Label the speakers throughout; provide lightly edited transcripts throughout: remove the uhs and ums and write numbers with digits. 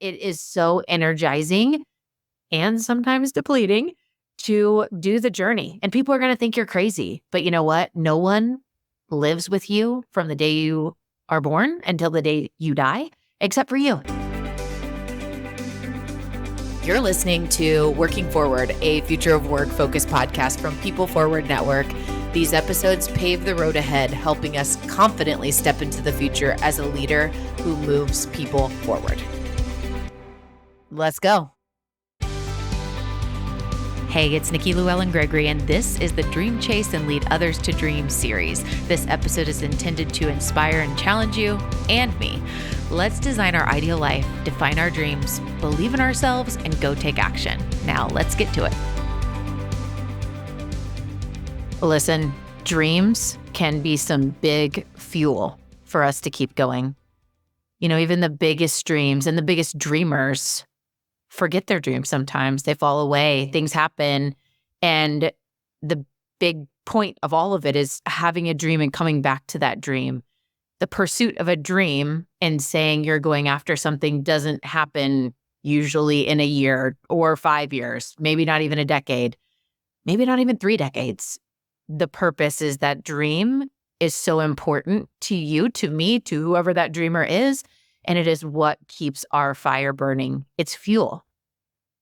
Speaker 1: it is so energizing and sometimes depleting to do the journey. And people are going to think you're crazy. But you know what? No one lives with you from the day you are born until the day you die, except for you.
Speaker 2: You're listening to Working Forward, a future of work focused podcast from People Forward Network. These episodes pave the road ahead, helping us confidently step into the future as a leader who moves people forward. Let's go. Hey, it's Nikki, Lewallen, Gregory, and this is the Dream Chase and Lead Others to Dream series. This episode is intended to inspire and challenge you and me. Let's design our ideal life, define our dreams, believe in ourselves, and go take action. Now, let's get to it.
Speaker 1: Listen, dreams can be some big fuel for us to keep going. You know, even the biggest dreams and the biggest dreamers forget their dreams sometimes. They fall away, things happen. And the big point of all of it is having a dream and coming back to that dream. The pursuit of a dream and saying you're going after something doesn't happen usually in a year or 5 years, maybe not even a decade, maybe not even 3 decades. The purpose is that dream is so important to you, to me, to whoever that dreamer is. And it is what keeps our fire burning. It's fuel.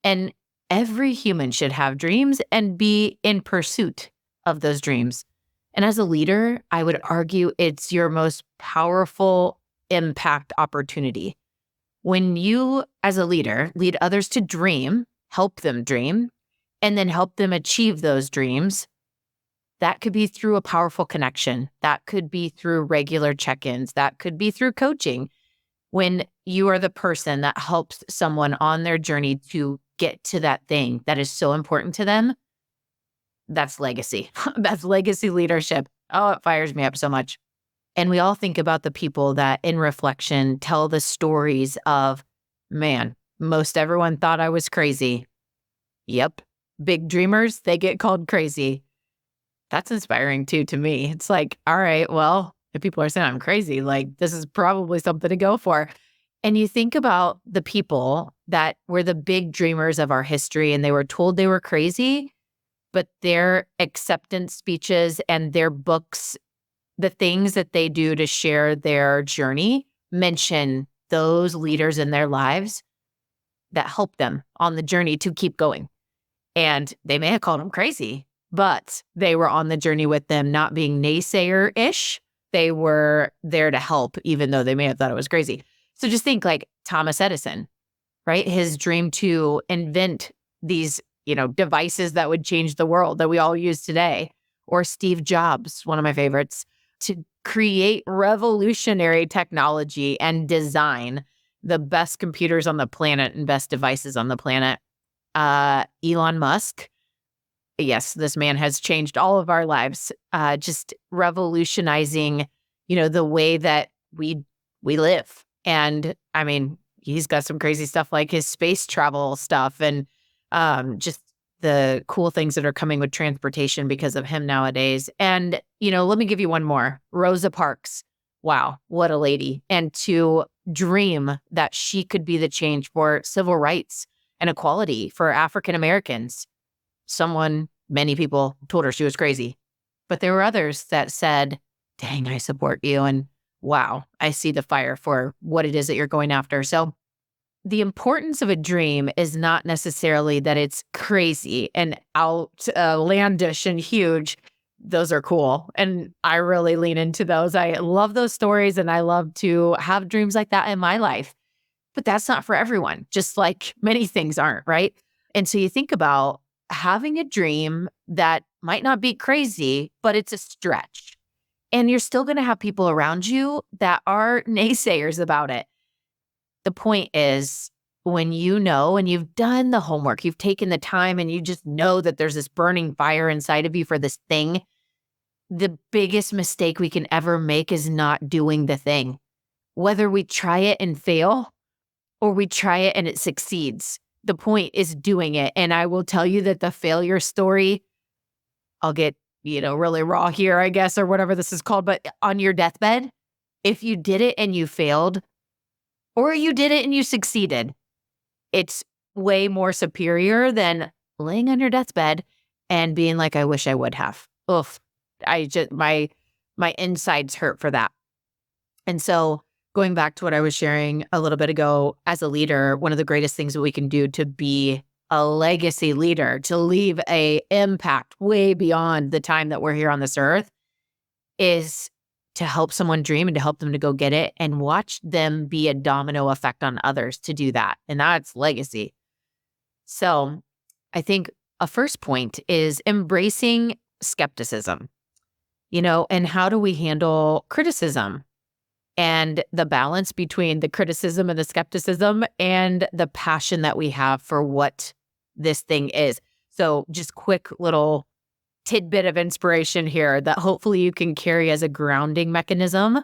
Speaker 1: And every human should have dreams and be in pursuit of those dreams. And as a leader, I would argue it's your most powerful impact opportunity. When you, as a leader, lead others to dream, help them dream, and then help them achieve those dreams, that could be through a powerful connection. That could be through regular check-ins. That could be through coaching. When you are the person that helps someone on their journey to get to that thing that is so important to them, that's legacy. That's legacy leadership. Oh, it fires me up so much. And we all think about the people that in reflection tell the stories of, man, most everyone thought I was crazy. Yep. Big dreamers, they get called crazy. That's inspiring too to me. It's like, all right, well, if people are saying I'm crazy, like this is probably something to go for. And you think about the people that were the big dreamers of our history and they were told they were crazy, but their acceptance speeches and their books, the things that they do to share their journey, mention those leaders in their lives that help them on the journey to keep going. And they may have called them crazy, but they were on the journey with them, not being naysayer-ish. They were there to help, even though they may have thought it was crazy. So just think like Thomas Edison, right? His dream to invent these, devices that would change the world that we all use today. Or Steve Jobs, one of my favorites, to create revolutionary technology and design the best computers on the planet and best devices on the planet. Elon Musk. Yes, this man has changed all of our lives, just revolutionizing, the way that we live. And I mean, he's got some crazy stuff like his space travel stuff and just the cool things that are coming with transportation because of him nowadays. And, let me give you one more. Rosa Parks. Wow, what a lady. And to dream that she could be the change for civil rights and equality for African Americans. Many people told her she was crazy, but there were others that said, dang, I support you. And wow, I see the fire for what it is that you're going after. So the importance of a dream is not necessarily that it's crazy and outlandish and huge. Those are cool. And I really lean into those. I love those stories and I love to have dreams like that in my life. But that's not for everyone, just like many things aren't, right? And so you think about having a dream that might not be crazy, but it's a stretch. And you're still going to have people around you that are naysayers about it. The point is, when you know and you've done the homework, you've taken the time and you just know that there's this burning fire inside of you for this thing, the biggest mistake we can ever make is not doing the thing. Whether we try it and fail or we try it and it succeeds, the point is doing it. And I will tell you that the failure story, I'll get, really raw here, I guess, or whatever this is called, but on your deathbed, if you did it and you failed, or you did it and you succeeded, It's way more superior than laying on your deathbed and being like, I wish I would have. Oof. My insides hurt for that. And so going back to what I was sharing a little bit ago, as a leader, one of the greatest things that we can do to be a legacy leader, to leave a impact way beyond the time that we're here on this earth, is to help someone dream and to help them to go get it and watch them be a domino effect on others to do that. And that's legacy. So I think a first point is embracing skepticism, and how do we handle criticism and the balance between the criticism and the skepticism and the passion that we have for what this thing is. So just quick little tidbit of inspiration here that hopefully you can carry as a grounding mechanism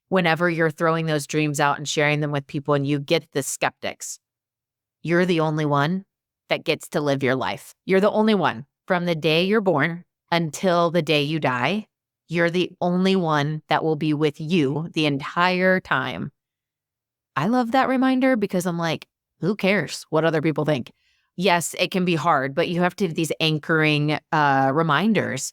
Speaker 1: whenever you're throwing those dreams out and sharing them with people and you get the skeptics. You're the only one that gets to live your life. You're the only one from the day you're born until the day you die. You're the only one that will be with you the entire time. I love that reminder because I'm like, who cares what other people think? Yes, it can be hard, but you have to have these anchoring reminders.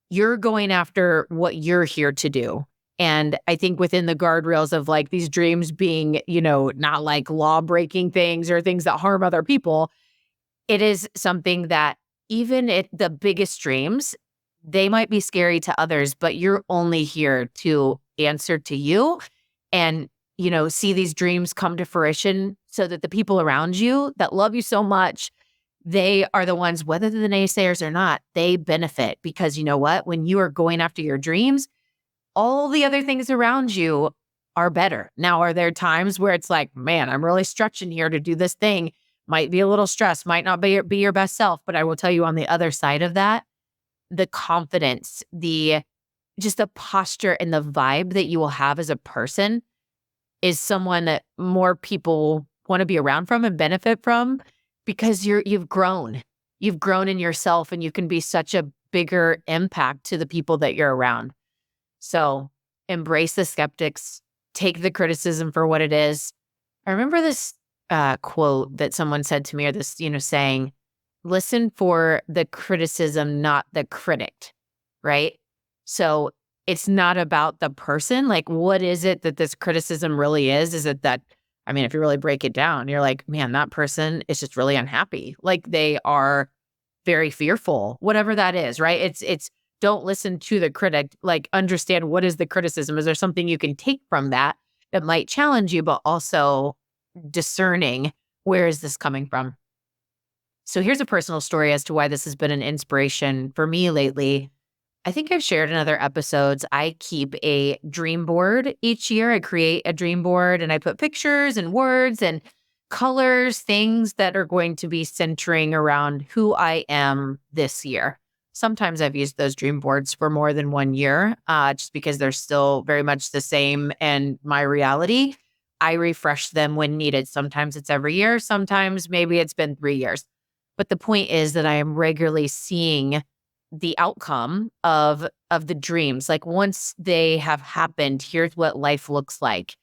Speaker 1: You're going after what you're here to do. And I think within the guardrails of like these dreams being, not like law-breaking things or things that harm other people, it is something that even at the biggest dreams, they might be scary to others, but you're only here to answer to you and, see these dreams come to fruition so that the people around you that love you so much, they are the ones, whether they're the naysayers or not, they benefit because you know what? When you are going after your dreams, all the other things around you are better. Now, are there times where it's like, man, I'm really stretching here to do this thing? Might be a little stressed, might not be your best self, but I will tell you on the other side of that, the confidence, just the posture and the vibe that you will have as a person is someone that more people want to be around from and benefit from because you've grown. You've grown in yourself and you can be such a bigger impact to the people that you're around. So embrace the skeptics, take the criticism for what it is. I remember this quote that someone said to me, or this, saying, listen for the criticism, not the critic, right? So it's not about the person. Like, what is it that this criticism really is? Is it that, if you really break it down, you're like, man, that person is just really unhappy. Like they are very fearful, whatever that is, right? It's don't listen to the critic, like understand what is the criticism. Is there something you can take from that might challenge you, but also discerning where is this coming from? So here's a personal story as to why this has been an inspiration for me lately. I think I've shared in other episodes, I keep a dream board each year. I create a dream board and I put pictures and words and colors, things that are going to be centering around who I am this year. Sometimes I've used those dream boards for more than 1 year, just because they're still very much the same and my reality. I refresh them when needed. Sometimes it's every year. Sometimes maybe it's been 3 years. But the point is that I am regularly seeing the outcome of the dreams. Like once they have happened, here's what life looks like.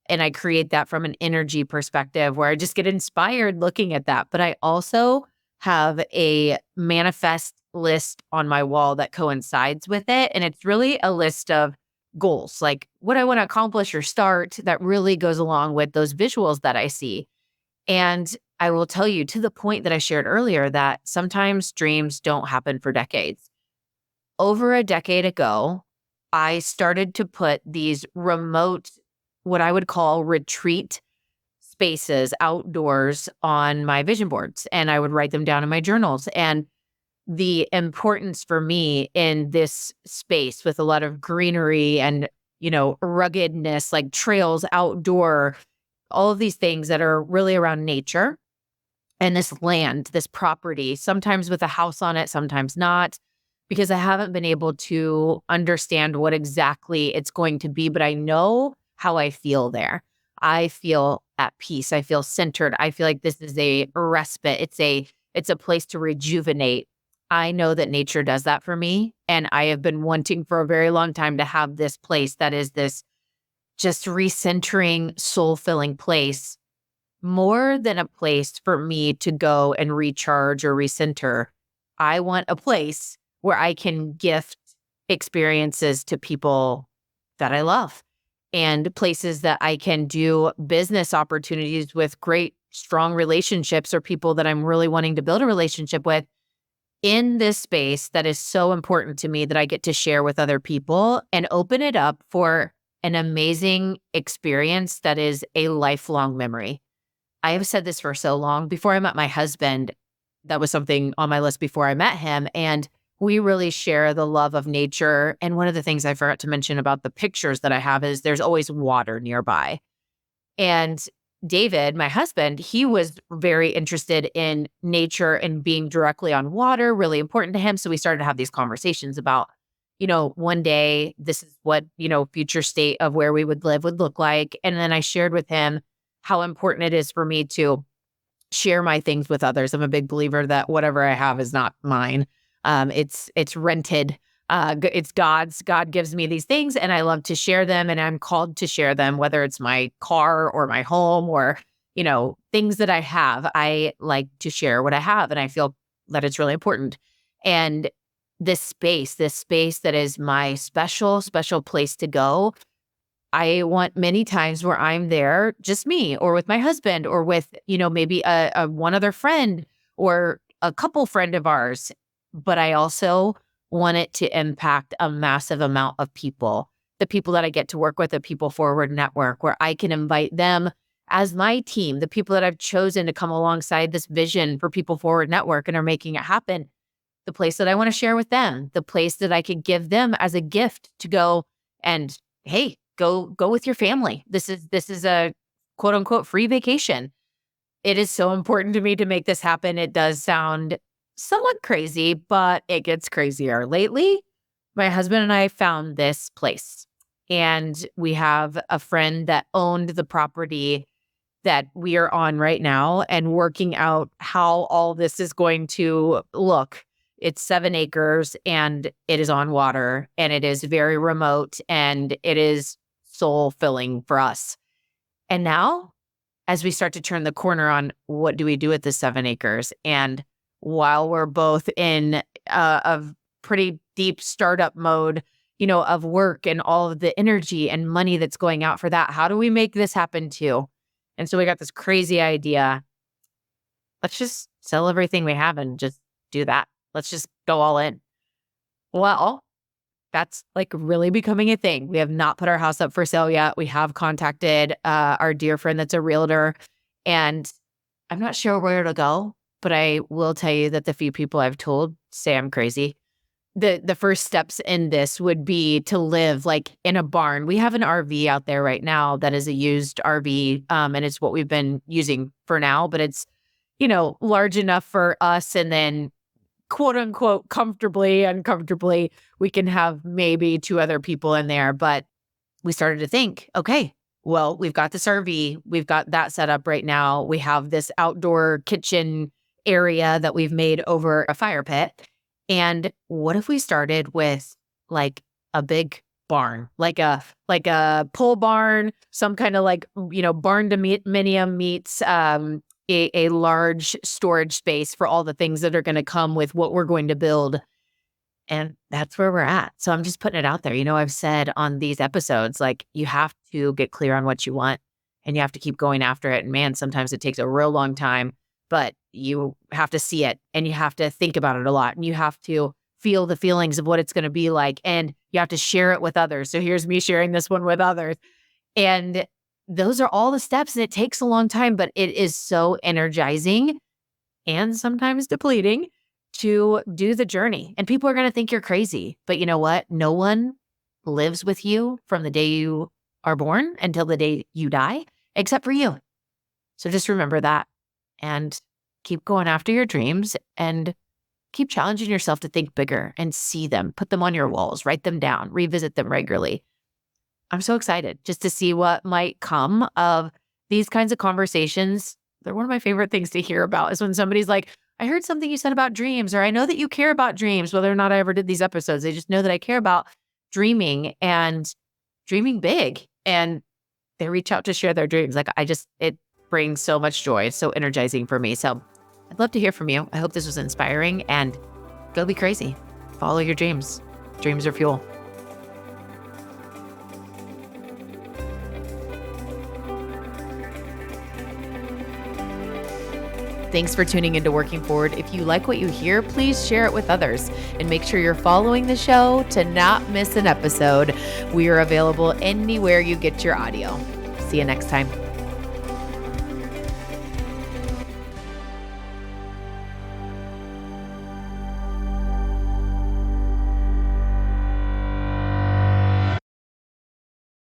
Speaker 1: And I create that from an energy perspective where I just get inspired looking at that. But I also have a manifest list on my wall that coincides with it. And it's really a list of goals, like what I want to accomplish or start that really goes along with those visuals that I see. And I will tell you to the point that I shared earlier that sometimes dreams don't happen for decades. Over a decade ago, I started to put these remote, what I would call retreat spaces outdoors on my vision boards, and I would write them down in my journals. And the importance for me in this space with a lot of greenery and, ruggedness, like trails outdoor, all of these things that are really around nature and this land, this property, sometimes with a house on it, sometimes not, because I haven't been able to understand what exactly it's going to be, but I know how I feel there. I feel at peace. I feel centered. I feel like this is a respite. It's a place to rejuvenate. I know that nature does that for me. And I have been wanting for a very long time to have this place that is this just recentering, soul-filling place. more than a place for me to go and recharge or recenter. I want a place where I can gift experiences to people that I love and places that I can do business opportunities with great, strong relationships or people that I'm really wanting to build a relationship with in this space that is so important to me that I get to share with other people and open it up for an amazing experience that is a lifelong memory. I have said this for so long. Before I met my husband, that was something on my list before I met him. And we really share the love of nature. And one of the things I forgot to mention about the pictures that I have is there's always water nearby. And David, my husband, he was very interested in nature and being directly on water, really important to him. So we started to have these conversations about, one day this is what, future state of where we would live would look like. And then I shared with him how important it is for me to share my things with others. I'm a big believer that whatever I have is not mine. It's rented. It's God's. God gives me these things and I love to share them and I'm called to share them, whether it's my car or my home or, things that I have. I like to share what I have and I feel that it's really important. And this space that is my special, special place to go. I want many times where I'm there, just me or with my husband or with, maybe a one other friend or a couple friend of ours. But I also want it to impact a massive amount of people, the people that I get to work with, the People Forward Network, where I can invite them as my team, the people that I've chosen to come alongside this vision for People Forward Network and are making it happen, the place that I want to share with them, the place that I could give them as a gift to go and, hey, go with your family. This is a quote unquote free vacation. It is so important to me to make this happen. It does sound somewhat crazy, but it gets crazier. Lately, my husband and I found this place and we have a friend that owned the property that we are on right now and working out how all this is going to look. It's 7 acres and it is on water and it is very remote and it is soul filling for us. And now, as we start to turn the corner on what do we do with the 7 acres? And while we're both in a pretty deep startup mode, of work and all of the energy and money that's going out for that, how do we make this happen too? And so we got this crazy idea. Let's just sell everything we have and just do that. Let's just go all in. Well, that's like really becoming a thing. We have not put our house up for sale yet. We have contacted our dear friend that's a realtor, and I'm not sure where to go, but I will tell you that the few people I've told say I'm crazy. The first steps in this would be to live like in a barn. We have an RV out there right now that is a used RV, and it's what we've been using for now, but it's, large enough for us and then quote unquote uncomfortably, we can have maybe 2 other people in there. But we started to think, okay, well, we've got this RV, we've got that set up right now. We have this outdoor kitchen area that we've made over a fire pit. And what if we started with like a big barn, like a pole barn, some kind of like, barn dominium meets a large storage space for all the things that are going to come with what we're going to build. And that's where we're at. So I'm just putting it out there. I've said on these episodes, like you have to get clear on what you want and you have to keep going after it. And man, sometimes it takes a real long time, but you have to see it and you have to think about it a lot and you have to feel the feelings of what it's going to be like and you have to share it with others. So here's me sharing this one with others. And those are all the steps and it takes a long time, but it is so energizing and sometimes depleting to do the journey. And people are going to think you're crazy, but you know what? No one lives with you from the day you are born until the day you die, except for you. So just remember that and keep going after your dreams and keep challenging yourself to think bigger and see them, put them on your walls, write them down, revisit them regularly. I'm so excited just to see what might come of these kinds of conversations. They're one of my favorite things to hear about is when somebody's like, I heard something you said about dreams, or I know that you care about dreams, whether or not I ever did these episodes. They just know that I care about dreaming and dreaming big. And they reach out to share their dreams. Like brings so much joy. It's so energizing for me. So I'd love to hear from you. I hope this was inspiring, and go be crazy. Follow your dreams. Dreams are fuel.
Speaker 2: Thanks for tuning into Working Forward. If you like what you hear, please share it with others and make sure you're following the show to not miss an episode. We are available anywhere you get your audio. See you next time.